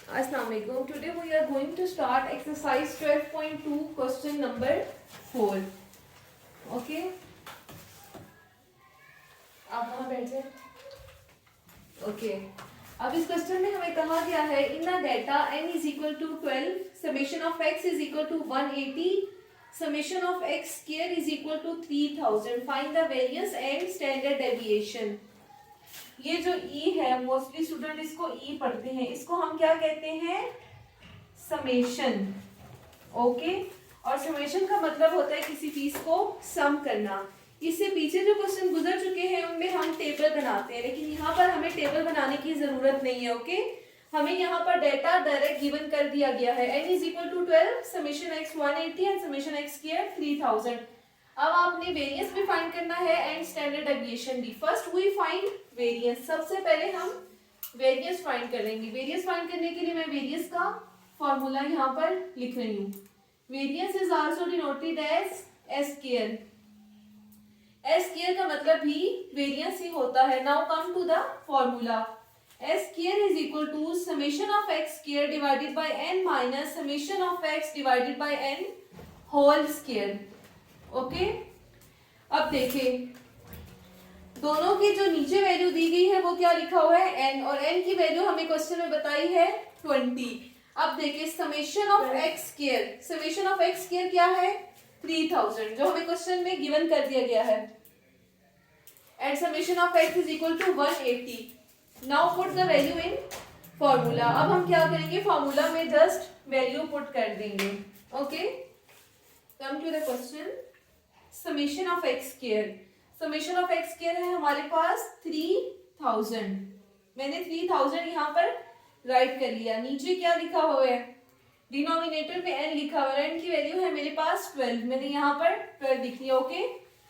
Assalamu alaikum. Today we are going to start exercise 12.2 question number 4. Okay? आप वहाँ बैठ जाए. Okay. अब इस क्वेश्चन में हमें कहा गया है in the data n is equal to 12, summation of x is equal to 180, summation of x square is equal to 3000. Find the variance and standard deviation. ये जो e है मोस्टली स्टूडेंट इसको e पढ़ते हैं, इसको हम क्या कहते हैं? समेशन. ओके, और समेशन का मतलब होता है किसी चीज को सम करना. इससे पीछे जो क्वेश्चन गुजर चुके हैं उनमें हम टेबल बनाते हैं, लेकिन यहाँ पर हमें टेबल बनाने की जरूरत नहीं है. ओके, हमें यहाँ पर डेटा डायरेक्ट गिवन कर दिया गया है. n is equal to 12, summation x 180 and summation x square 3000. अब आपने वेरिएंस भी फाइंड करना है एंड स्टैंडर्ड डेविएशन भी. First we find variance. सबसे पहले हम वेरिएंस फाइंड करेंगे. वेरिएंस फाइंड करने के लिए मैं वेरिएंस का फॉर्मूला यहाँ पर लिख रही हूँ. Variance is also denoted as s square. S square का मतलब भी वेरिएंस ही होता है. Now come to the formula. S square is equal to summation of x square divided by n minus summation of x divided by n whole square. Okay, अब देखें दोनों की जो नीचे वैल्यू दी गई है वो क्या लिखा हुआ है? n, और n की वैल्यू हमें क्वेश्चन में बताई है 20. अब देखिए summation of x square, summation of x square क्या है? 3000 जो हमें क्वेश्चन में गिवन कर दिया गया है. And summation of x is equal to 180. Now put the value in formula. अब हम क्या करेंगे? फॉर्मूला में जस्ट वैल्यू पुट कर देंगे. Okay, come to the question. Summation of x square, summation of x square है हमारे पास 3000. मैंने 3000 यहाँ पर राइट कर लिया. नीचे क्या लिखा हुआ है? डिनोमिनेटर में n लिखा हुआ है. n की वैल्यू है मेरे पास 12, मैंने यहाँ पर 12 लिख लिया. ओके,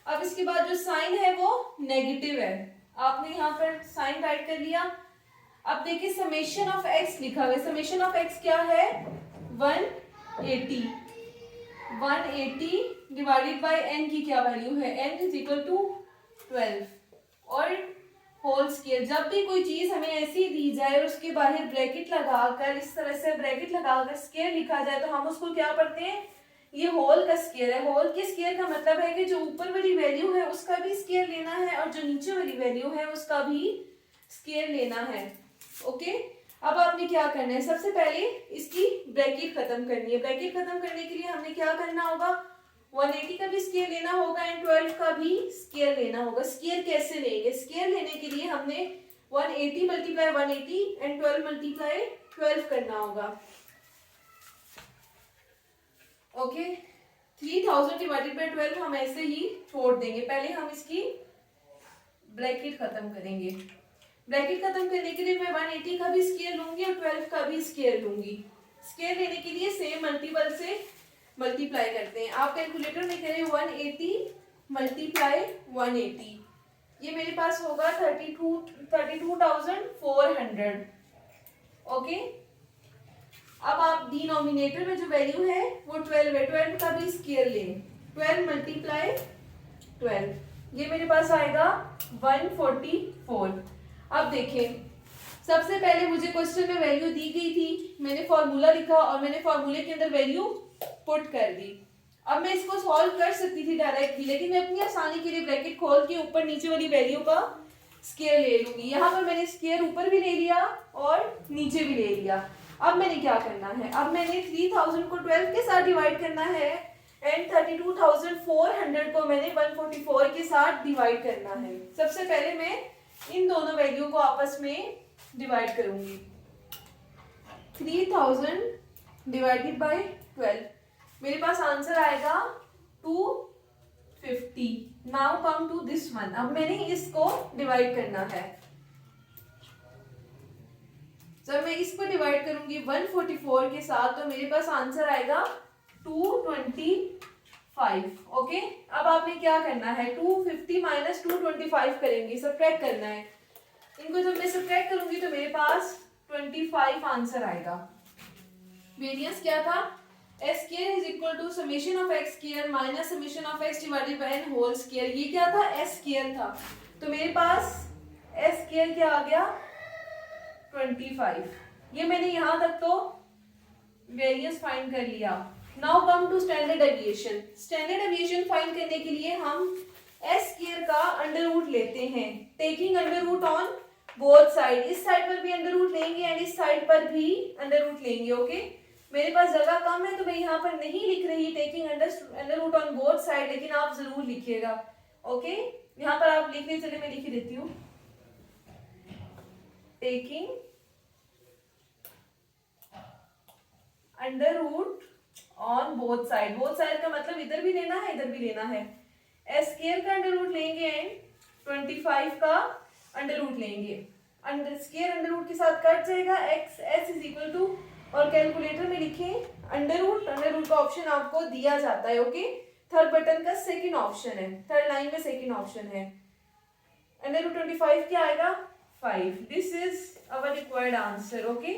अब इसके बाद जो साइन है वो नेगेटिव है, आपने यहाँ पर साइन राइट कर लिया. अब देखिए समेशन ऑफ x लिखा हुआ है. समेशन ऑफ x क्या है? 180. 180 डिवाइडेड बाय n की क्या वैल्यू है? n इज इक्वल टू 12 और होल स्क्वायर. जब भी कोई चीज हमें ऐसी दी जाए और उसके बाहर ब्रैकेट लगाकर इस तरह से ब्रैकेट लगाकर स्क्वायर लिखा जाए तो हम उसको क्या पढ़ते हैं? ये होल का स्क्वायर है. होल के स्क्वायर का मतलब है कि जो ऊपर वाली वैल्यू है उसका भी स्क्वायर लेना है और जो नीचे वाली वैल्यू है उसका भी स्क्वायर लेना है. ओके, अब आपने क्या करना है? सबसे पहले इसकी ब्रैकेट खत्म करनी है. ब्रैकेट खत्म करने के लिए हमने क्या करना होगा? 180 का भी स्क्वायर लेना होगा एंड 12 का भी स्क्वायर लेना होगा. स्क्वायर कैसे लेंगे? स्क्वायर लेने के लिए हमने 180 मल्टीप्लाई 180 एंड 12 मल्टीप्लाई 12 करना होगा. ओके, 3000 डिवाइडेड बाय 12 हम ऐसे ही छोड़ देंगे. पहले हम इसकी ब्रैकेट खत्म करेंगे. ब्रैकेट खत्म करने के लिए मैं 180 का भी स्क्वायर लूंगी और 12 का भी स्क्वायर लूंगी. स्क्वायर लेने के लिए सेम मल्टीपल से मल्टीप्लाई करते हैं. आप कैलकुलेटर में करें 180 मल्टीप्लाई 180, ये मेरे पास होगा 32,400. ओके, अब आप डिनोमिनेटर में जो वैल्यू है वो 12 है. 12 का भी स्क्वायर लें. 12 मल्टीप्लाई 12, ये मेरे पास आएगा 144. अब देखें, सबसे पहले मुझे क्वेश्चन में वैल्यू दी गई थी, मैंने फॉर्मूला लिखा और मैंने फॉर्मूले के अंदर वैल्यू पुट कर दी. अब मैं इसको सॉल्व कर सकती थी डायरेक्टली, लेकिन मैं अपनी आसानी के लिए ब्रैकेट खोल के ऊपर नीचे वाली वैल्यू का स्क्वायर ले लूंगी. यहाँ पर मैंने स्क्वायर ऊपर भी ले लिया और नीचे भी ले लिया. अब मैंने क्या करना है? अब मैंने 3000 को 12 के साथ डिवाइड करना है एंड 32,400 को मैंने 144 के साथ डिवाइड करना है. सबसे पहले मैं इन दोनों वैल्यू को आपस में डिवाइड करूंगी. 3000 डिवाइडेड बाय 12, मेरे पास आंसर आएगा 250. Now come to this one. अब मैंने इसको डिवाइड करना है. जब मैं इसको डिवाइड करूंगी 144 के साथ तो मेरे पास आंसर आएगा 225. ओके, अब आपने क्या करना है? 250 माइनस 225 करेंगे, सब्ट्रैक्ट करना है. इनको जब मैं सब्ट्रैक्ट करूंगी तो मेरे पास 25 आंसर आएगा. वेरिएंस क्या था? S square is equal to summation of x square minus summation of x divided by n whole square. ये क्या था? एस स्क्वायर था. तो मेरे पास एस स्क्वायर क्या आ गया? 25. ये मैंने यहाँ तक तो वेरियंस फाइंड कर लिया। Now come to standard deviation. Standard deviation find करने के लिए हम एस स्क्वायर का अंडर रूट लेते हैं, taking under root on both side. इस साइड पर भी अंडर रूट लेंगे एंड इस साइड पर भी अंडर रूट लेंगे। ओके, मेरे पास जगह कम है तो मैं यहाँ पर नहीं लिख रही taking under root on both side, लेकिन आप जरूर लिखिएगा। ओके, यहाँ पर आप लिख रहे, चलिए मैं लिख देती हूँ, taking under root on both side. Both side का मतलब इधर भी लेना है इधर भी लेना है। एस स्क्वायर का अंडर रूट लेंगे एंड 25 का अंडर रूट लेंगे। अंडर स्क्वायर अंडर रूट के साथ कट जाएगा। X s is equal to, और कैलकुलेटर में लिखें अंडर रूट का ऑप्शन आपको दिया जाता है। ओके, थर्ड बटन का सेकंड ऑप्शन है, थर्ड लाइन में सेकंड ऑप्शन है। अंडर रूट 25 क्या आएगा? 5। This is our required answer. Okay,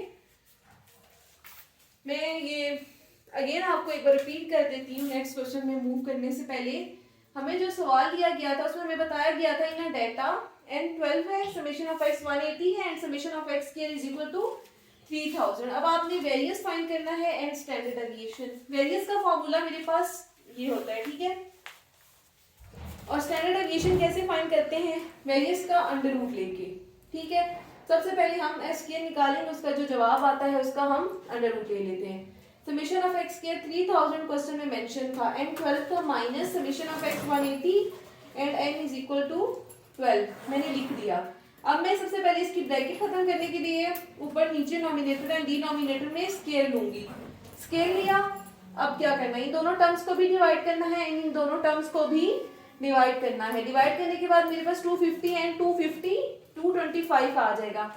मैं ये अगेन आपको एक बार रिपीट कर देती हूँ। नेक्स्ट क्वेश्चन में मूव करने से पहले हमें जो सवाल दिया गया था उसमें हमें बताया गया था इन डेटा n12 है, समेशन ऑफ x 180 है and summation of x square is equal to 3000। अब आपने वेरियस फाइंड करना है एंड स्टैंडर्ड डेविएशन। वेरियस का फॉर्मूला मेरे पास ये होता है, ठीक है। और स्टैंडर्ड डेविएशन कैसे फाइंड करते हैं? वेरियस का अंडर रूट लेके, ठीक है। सबसे पहले हम एस स्क्वायर निकालेंगे, उसका जो जवाब आता है उसका हम अंडर रूट ले लेते हैं। Summation of x square 3000 question में मेंशन था, n12 का minus summation of x 180 and n is equal to 12 मैंने लिख दिया। अब मैं सबसे पहले इसकी ब्रैकेट खत्म करने के लिए ऊपर नीचे नॉमिनेटर एंड डिनोमिनेटर में स्क्वायर लूंगी। स्क्वायर लिया, अब क्या करना है? इन दोनों टर्म्स को भी डिवाइड करना है, इन दोनों टर्म्स को भी डिवाइड करना है। डिवाइड करने के बाद मेरे पास 250 एंड 250 225 आ जाएगा।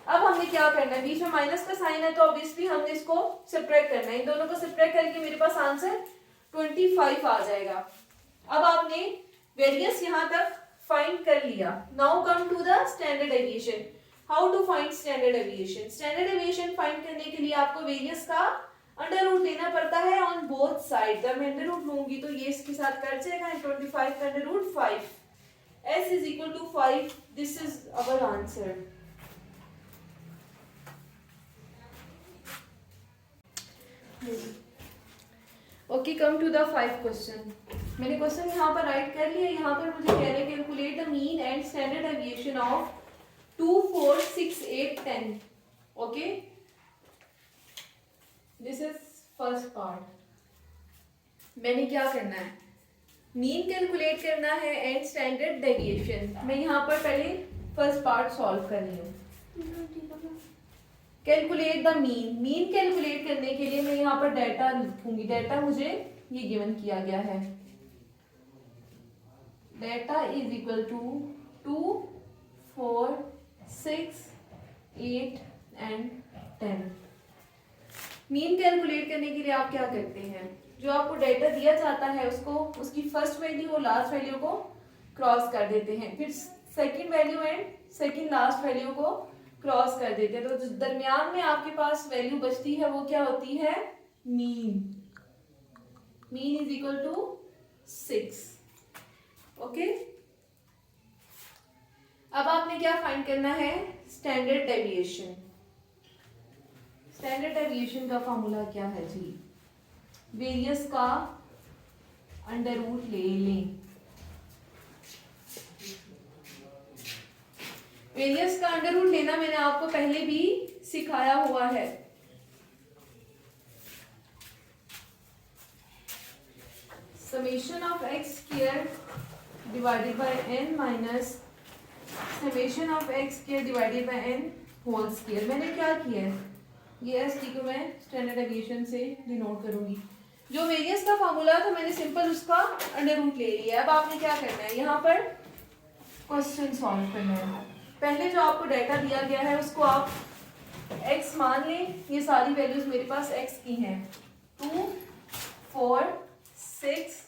अब हमने क्या करना है? बीच में माइनस का साइन है तो ऑब्वियसली हमने इसको सब्ट्रैक्ट करना है। इन दोनों को सब्ट्रैक्ट करके मेरे पास आंसर 25 आ जाएगा। अब आपने वेरियंस यहाँ तक फाइंड कर लिया। Now come to the standard deviation. How to find standard deviation? Standard deviation find करने के लिए आपको वेरियंस का अंडर रूट लेना पड़ता है ऑन बोथ साइड। जब मैं अंडर रूट लूंगी तो ये इसके साथ कट जाएगा एंड 25 का under root 5, s is equal to 5। This is our answer. Okay, come to the 5 question. मैंने क्वेश्चन यहाँ पर राइट कर लिया। यहाँ पर मुझे कह रहे हैं calculate the mean and standard deviation of 2, 4, 6, 8, 10। Okay, this is first part. मैंने क्या करना है? मीन कैलकुलेट करना है एंड स्टैंडर्ड डेविएशन। मैं यहाँ पर पहले फर्स्ट पार्ट सॉल्व कर रही हूँ। Calculate the mean. Mean calculate करने के लिए मैं यहाँ पर डाटा लिखूंगी। डाटा मुझे ये गिवन किया गया है, data is equal to 2, 4, 6, 8 and 10। Mean calculate करने के लिए आप क्या करते हैं? जो आपको डाटा दिया जाता है उसको, उसकी फर्स्ट वैल्यू और लास्ट वैल्यू को क्रॉस कर देते हैं, फिर second value and second last value को क्रॉस कर देते हैं। तो जो दरमियान में आपके पास वैल्यू बचती है वो क्या होती है? Mean. Mean is equal to 6। Okay, अब आपने क्या फाइंड करना है? Standard deviation. स्टैंडर्ड डेविएशन का फॉर्मूला क्या है जी? वेरियस का अंडर रूट ले लें। वेरियस का अंडर रूट लेना मैंने आपको पहले भी सिखाया हुआ है। Summation of x square divided by n minus summation of x square divided by n whole square. मैंने क्या किया है? ये एस टी को मैं स्टैंडर्ड डेविएशन से डिनोट करूंगी। जो वेरियस का फॉर्मूला था मैंने सिंपल उसका अंडर रूट ले लिया। अब आपने क्या करना है? यहाँ पर क्वेश्चन सॉल्व करना है। पहले जो आपको डाटा दिया गया है उसको आप x मान लें। ये सारी वैल्यूज मेरे पास x की हैं, 2, 4, 6,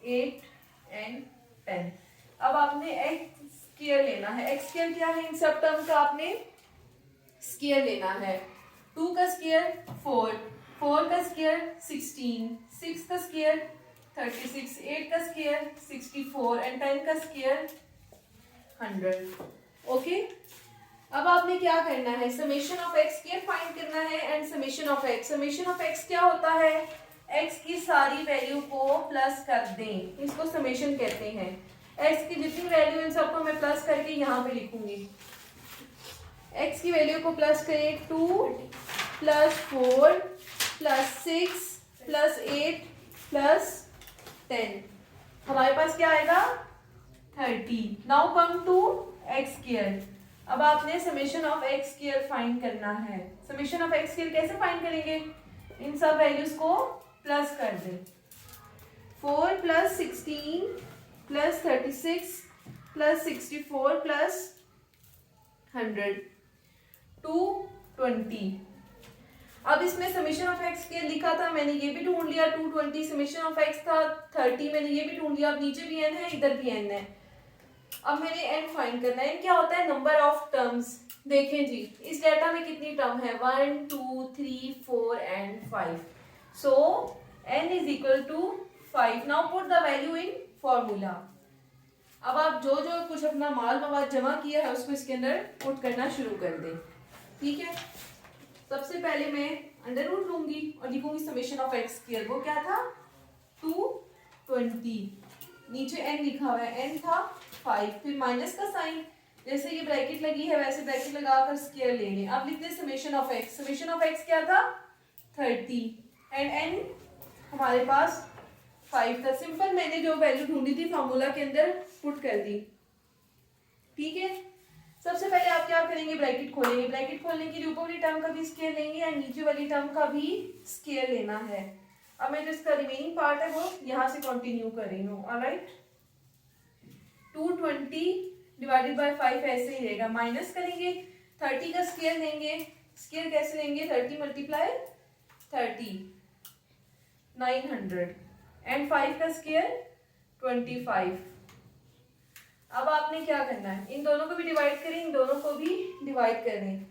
8 एंड 10। अब आपने x स्क्वायर लेना है। x स्क्वायर क्या है? इन सब टर्म का आपने स्क्वायर लेना है। 2 का स्क्वायर 4, 4 का स्क्वायर 16, 6 का स्क्वायर 36, 8 का स्क्वायर 64 एंड 10 का स्क्वायर 100। ओके, अब आपने क्या करना है, summation of x square find करना है and summation of x. Summation of x क्या होता है, एक्स की सारी वैल्यू को प्लस कर दें, इसको समेशन कहते हैं। एक्स की जितनी वैल्यू इन सबको मैं प्लस करके यहाँ पे लिखूंगी। एक्स की वैल्यू को प्लस करें, 2 + 4 + 6 + 8 + 10, हमारे पास क्या आएगा 30। Now come to x square. अब आपने summation of x square find करना है। समेशन ऑफ एक्स स्क्वायर कैसे फाइंड करेंगे, इन सब वैल्यूज को प्लस कर दें। 4 + 16 + 36 + 64 + 100 220। अब इसमें समेशन ऑफ एक्स स्क्वायर लिखा था मैंने, ये भी ढूंढ लिया 220। समेशन ऑफ एक्स था 30, मैंने ये भी ढूंढ लिया। अब नीचे भी n है, इधर भी n है। अब मैंने n फाइंड करना है। n क्या होता है, नंबर ऑफ टर्म्स। देखें जी, इस डेटा में कितनी टर्म है, 1 2 3 4 and 5। So n = 5। Now put the value in formula. अब आप जो जो कुछ अपना माल मवाद जमा किया है उसको इसके अंदर पुट करना शुरू कर दें, ठीक है। सबसे पहले मैं अंडर रूट लूंगी और लिखूंगी समेशन ऑफ एक्स स्क्वायर। वो क्या था 220, नीचे n लिखा हुआ है, n था 5, फिर माइनस का साइन, जैसे ये ब्रैकेट लगी है वैसे ब्रैकेट लगाकर स्क्वायर लेंगे। अब लिखते हैं summation of x. Summation of x क्या था 30 एंड n हमारे पास 5 था। सिंपल मैंने जो वैल्यू ढूंढी थी फॉर्मूला के अंदर पुट कर दी, ठीक है। सबसे पहले आप क्या करेंगे, ब्रैकेट खोलेंगे। ब्रैकेट खोलने के लिए ऊपर वाली टर्म का भी स्क्वायर लेंगे और नीचे वाली टर्म का भी स्क्वायर लेना है। अब मैं जो इसका रिमेनिंग पार्ट है वो यहाँ से कंटिन्यू कर रही हूँ। ऑलराइट, 220 / 5 ऐसे ही रहेगा। माइनस करेंगे, 30 का स्क्वायर लेंगे। स्क्वायर कैसे लेंगे, 30 × 30 900 एंड 5 का स्क्वायर 25। अब आपने क्या करना है, इन दोनों को भी डिवाइड करें, इन दोनों को भी डिवाइड करें।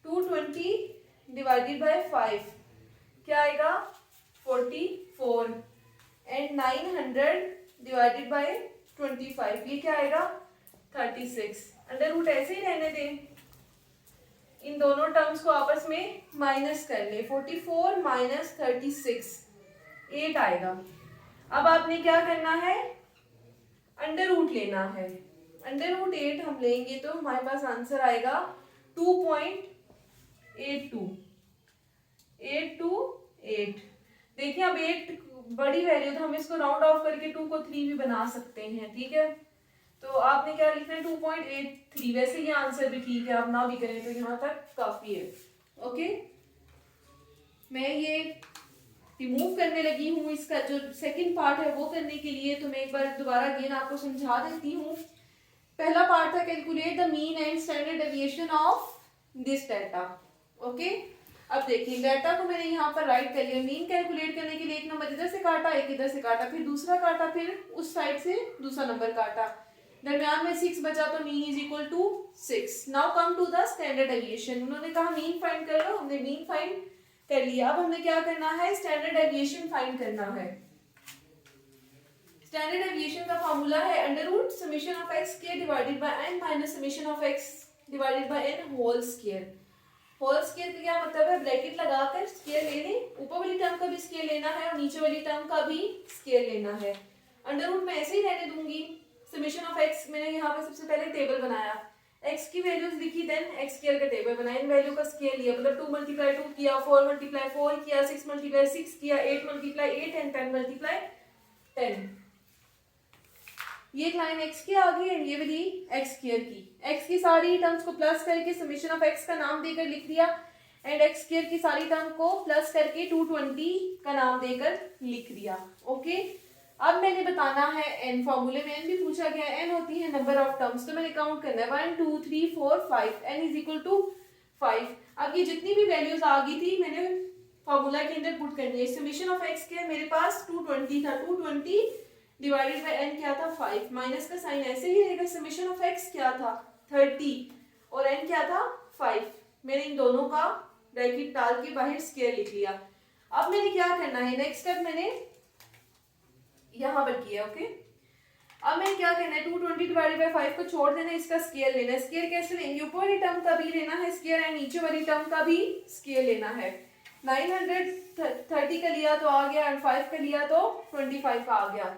220 / 5 क्या आएगा 44 एंड 900 / 25 ये क्या आएगा 36। अंडर रूट ऐसे ही रहने दें, इन दोनों टर्म्स को आपस में माइनस कर ले। 44 - 36 8 आएगा। अब आपने क्या करना है, अंडर रूट लेना है। अंडर रूट 8 हम लेंगे तो हमारे पास आंसर आएगा 2.82। 828। देखिए अब 8 बड़ी वैल्यू तो हम इसको राउंड ऑफ करके 2 को 3 भी बना सकते हैं, ठीक है। तो आपने क्या लिखना है 2.83। वैसे ये आंसर भी ठीक है, आप ना भी करें तो यहाँ तक काफी है। ओके, मैं ये रिमूव करने लगी हूँ, इसका जो सेकंड पार्ट है वो करने के लिए। तो मैं एक बार दोबारा अगेन आपको समझा देती हूँ। पहला पार्ट था calculate the mean and standard deviation of this data. Okay, अब देखिए डाटा को मैंने यहाँ पर राइट कर लिया। मीन कैलकुलेट करने के लिए एक नंबर इधर से काटा, एक इधर से काटा, फिर दूसरा काटा, फिर उस साइड से दूसरा नंबर काटा, दरम्यान में 6 बचा तो mean = 6। Now come to the standard deviation. उन्होंने कहा मीन फाइंड कर लो, हमने मीन फाइंड कर लिया। अब हमें क्या करना है, स्टैंडर्ड डेविएशन फाइंड करना है। स्टैंडर्ड डेविएशन का फॉर्मूला है under root summation of x square / n minus summation of x / n whole square. Whole square का क्या मतलब है, ब्रैकेट लगाकर स्क्वायर ले लें, ऊपर वाली टर्म का भी स्क्वायर लेना है और नीचे वाली टर्म का भी स्क्वायर लेना है। अंडर रूट में ऐसे ही रहने दूंगी। समेशन ऑफ एक्स मैंने यहाँ पे सबसे पहले टेबल बनाया, x की वैल्यूज लिखी, देन x स्क्वायर का टेबल बनाया, इन वैल्यू का स्क्वायर लिया, मतलब 2 × 2 किया, 4 × 4 किया, 6 × 6 किया, 8 × 8 एंड 10 × 10। ये एक लाइन x की आ गई एंड ये वाली x स्क्वायर की। x की सारी टर्म्स को प्लस करके समेशन ऑफ x का नाम देकर लिख दिया एंड x स्क्वायर की सारी टर्म को प्लस करके 220 का नाम देकर लिख दिया। ओके, अब मैंने बताना है n। फॉर्मूले में n भी पूछा गया है, n होती है नंबर ऑफ टर्म्स, तो मैंने काउंट करना है 1 2 3 4 5, n = 5। अब ये जितनी भी वैल्यूज आ गई थी मैंने फॉर्मूला के अंदर पुट करनी है। समेशन ऑफ x के मेरे पास 220 था, 220 डिवाइडेड बाय n क्या था 5, माइनस का साइन ऐसे ही रहेगा। समेशन ऑफ x क्या था 30 और n क्या था 5। मैंने इन दोनों का ब्रैकेट डाल के बाहर स्क्वायर लिख लिया। अब मैंने क्या करना है, नेक्स्ट स्टेप मैंने यहाँ पर किया। ओके, अब मैं क्या करना है 220 डिवाइडेड बाय 5 को छोड़ देना है, इसका स्क्वायर लेना है। स्क्वायर कैसे लेंगे, ऊपर वाली टर्म का भी लेना है स्क्वायर एंड नीचे वाली टर्म का भी स्क्वायर लेना है। 930 का लिया तो आ गया एंड 5 का लिया तो 25 का आ गया।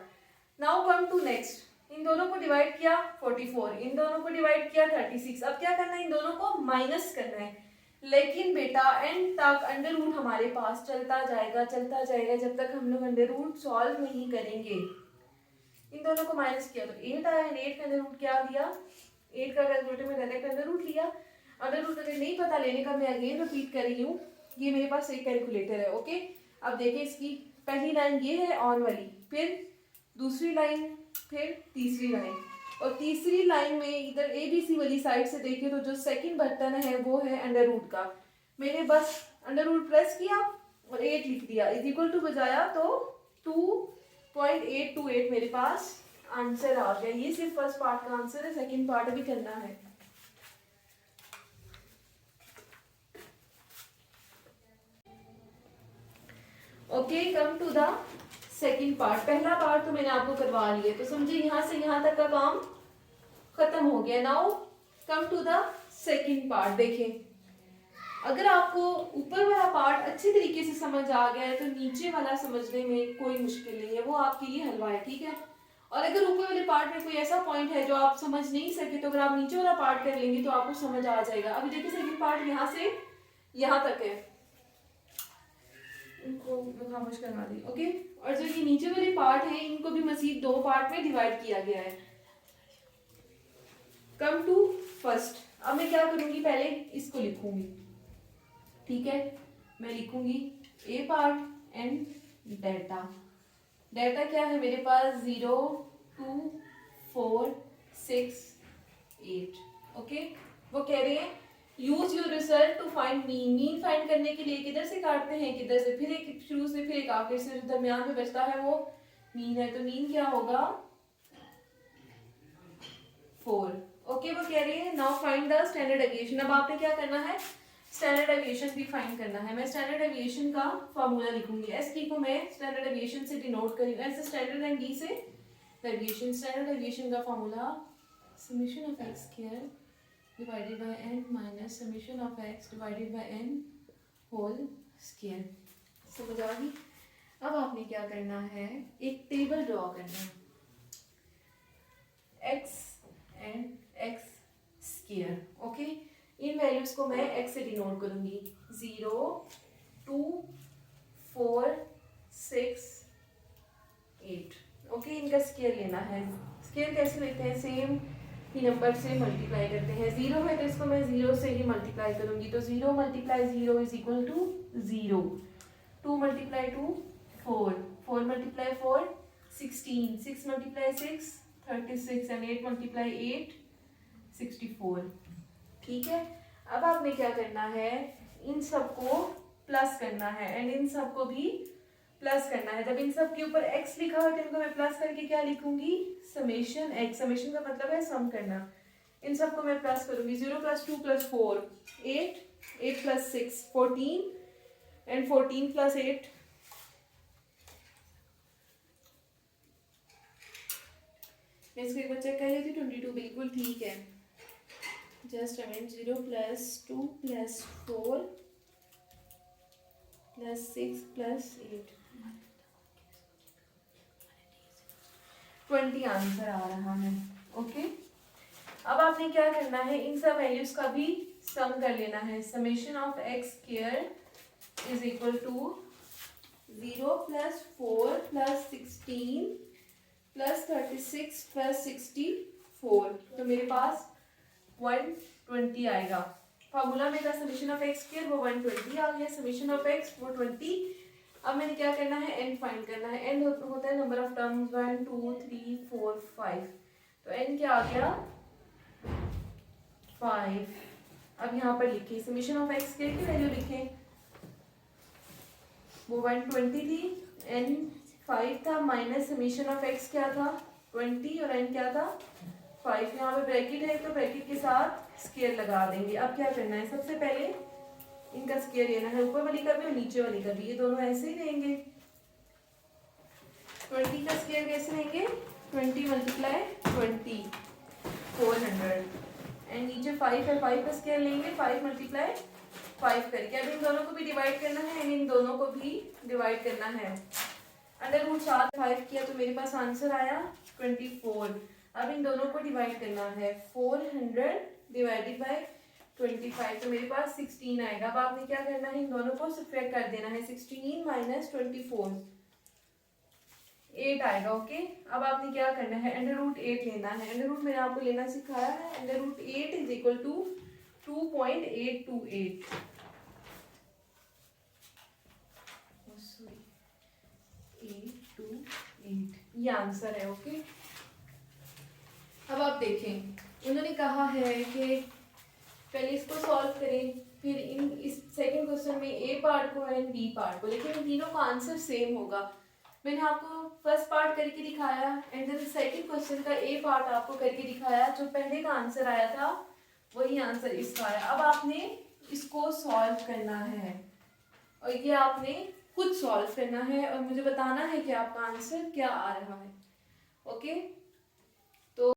नाउ कम टू नेक्स्ट, इन दोनों को डिवाइड किया 44, इन दोनों को डिवाइड किया 36। अब क्या करना है, इन दोनों को माइनस करना है। लेकिन बेटा एंड तक अंडर रूट हमारे पास चलता जाएगा जब तक हम लोग अंडर रूट सॉल्व नहीं करेंगे। इन दोनों को माइनस किया तो 8 आया एंड 8 का अंडर रूट क्या दिया, 8 का कैलकुलेटर में डायरेक्ट अंडर रूट लिया। अंडर रूट अगर नहीं पता लेने का, मैं अगेन रिपीट कर रही हूँ, ये मेरे पास एक कैलकुलेटर है। ओके, अब देखिए इसकी पहली लाइन ये है ऑन वाली, फिर दूसरी लाइन, फिर तीसरी लाइन, और तीसरी लाइन में इधर ABC वाली साइड से देखिए तो जो सेकंड बटन है वो है अंडर रूट का। मैंने बस अंडर रूट प्रेस किया और 8 लिख दिया, इज इक्वल टू बजाया तो 2.828 मेरे पास आंसर आ गया। ये सिर्फ फर्स्ट पार्ट का आंसर है, सेकंड पार्ट अभी करना है। Okay, come to the second part. पहला पार्ट तो मैंने आपको करवा लिया, तो समझे यहाँ से यहाँ तक का काम खत्म हो गया। Now come to the second part. देखें, अगर आपको ऊपर वाला पार्ट अच्छे तरीके से समझ आ गया है तो नीचे वाला समझने में कोई मुश्किल नहीं है, वो आपके लिए हलवा है, ठीक है। और अगर ऊपर वाले पार्ट में कोई ऐसा पॉइंट है जो आप समझ नहीं सके तो अगर आप नीचे वाला पार्ट कर लेंगे तो आपको समझ आ जाएगा। अभी देखिए सेकंड पार्ट यहाँ से यहाँ तक है, इनको खामोश करवा दी। ओके, और जो ये नीचे वाले पार्ट है इनको भी मजीद 2 पार्ट में डिवाइड किया गया है। कम टू फर्स्ट, अब मैं क्या करूंगी, पहले इसको लिखूंगी, ठीक है। मैं लिखूंगी ए पार्ट एंड डेटा। डेटा क्या है मेरे पास 0 2 4 6 8। ओके, वो कह रहे हैं use your result to find mean. Mean find करने के लिए किधर से काटते हैं, किधर से, फिर एक शुरू से फिर एक आखिर से, जो दरमियान में बचता है वो मीन है। तो मीन क्या होगा 4। ओके, वो कह रही है now find the standard deviation. अब आपने क्या करना है, स्टैंडर्ड डेविएशन भी फाइंड करना है। मैं स्टैंडर्ड डेविएशन का फॉर्मूला लिखूंगी। एस टी को मैं स्टैंडर्ड डेविएशन से डिनोट करूंगी, एस स्टैंडर्ड एंड डी से डेविएशन। स्टैंडर्ड डेविएशन का formula summation of x square divided by n minus summation of x divided by n whole square. समझ आ गई। अब आपने क्या करना है, एक टेबल ड्रॉ करना है, x and x square. Okay, in values को मैं x से डिनोट करूंगी, 0 2 4 6 8। ओके, इनका स्क्वायर लेना है। स्क्वायर कैसे लेते हैं, सेम ही नंबर से मल्टीप्लाई करते हैं। 0 है तो इसको मैं 0 से ही मल्टीप्लाई करूंगी, तो 0 multiply 0 is equal to 0। 2 multiply 2 4, 4 multiply 4 16, 6 multiply 6 36 and 8 multiply 8 64। ठीक है, अब आपने क्या करना है, इन सबको प्लस करना है एंड इन सबको भी प्लस करना है। जब इन सब के ऊपर x लिखा हुआ है तो इनको मैं प्लस करके क्या लिखूंगी, समेशन x। समेशन का मतलब है सम करना। इन सबको मैं प्लस करूंगी, 0 + 2 + 4 8, 8 + 6 14 एंड 14 + 8 मैं इसको एक बार चेक कर लेती हूँ। 22 बिल्कुल ठीक है। जस्ट अ मिनट, 0 + 2 + 4 + 6 + 8 20 आंसर आ रहा है। ओके, अब आपने क्या करना है, इन सब वैल्यूज का भी सम कर लेना है। Summation of x square is equal to 0 + 4 + 16 + 36 + 64, तो मेरे पास 120 आएगा। फार्मूला में था समेशन ऑफ x स्क्वायर, वो 120 आ गया। समेशन ऑफ x वो 20। अब मैंने क्या करना है, n फाइंड करना है। n होता है नंबर ऑफ टर्म्स, 1 2 3 4 5, तो n क्या आ गया 5। अब यहाँ पर लिखे समेशन ऑफ x की वैल्यू लिखें, वो 120 थी, n 5 था, माइनस समेशन ऑफ x क्या था 20 और n क्या था 5। यहाँ पे ब्रैकेट है तो ब्रैकेट के साथ स्क्वायर लगा देंगे। अब क्या करना है, सबसे पहले इनका स्क्वायर लेना है, ऊपर वाली का भी और नीचे वाली का भी, ये दोनों ऐसे ही लेंगे। 20 का स्क्वायर कैसे लेंगे, 20 मल्टीप्लाई 20 400 एंड नीचे 5 है, 5 का स्क्वायर लेंगे 5 मल्टीप्लाई 5 करके। अब इन दोनों को भी डिवाइड करना है एंड इन दोनों को भी डिवाइड करना है। अंडर रूट 4 5 किया तो मेरे पास आंसर आया 24। अब इन दोनों को डिवाइड करना है 400 डिवाइडेड बाय 25 तो मेरे पास 16 आएगा। अब आपने क्या करना है, इन दोनों को सब्ट्रैक्ट कर देना है। 16 माइनस 24 8 आएगा। ओके, अब आपने क्या करना है, अंडर रूट 8 लेना है। अंडर रूट मैंने आपको लेना सिखाया है। Under root 8 is equal to 2.828 828 ये आंसर है। ओके, अब आप देखें उन्होंने कहा है कि पहले इसको सॉल्व करें, फिर इस सेकंड क्वेश्चन में ए पार्ट को एंड बी पार्ट को, लेकिन इन तीनों का आंसर सेम होगा। मैंने आपको फर्स्ट पार्ट करके दिखाया एंड देन सेकंड क्वेश्चन का ए पार्ट आपको करके दिखाया। जो पहले का आंसर आया था वही आंसर इसका आया। अब आपने इसको सॉल्व करना है और ये आपने खुद सॉल्व करना है और मुझे बताना है कि आपका आंसर क्या आ रहा है। ओके,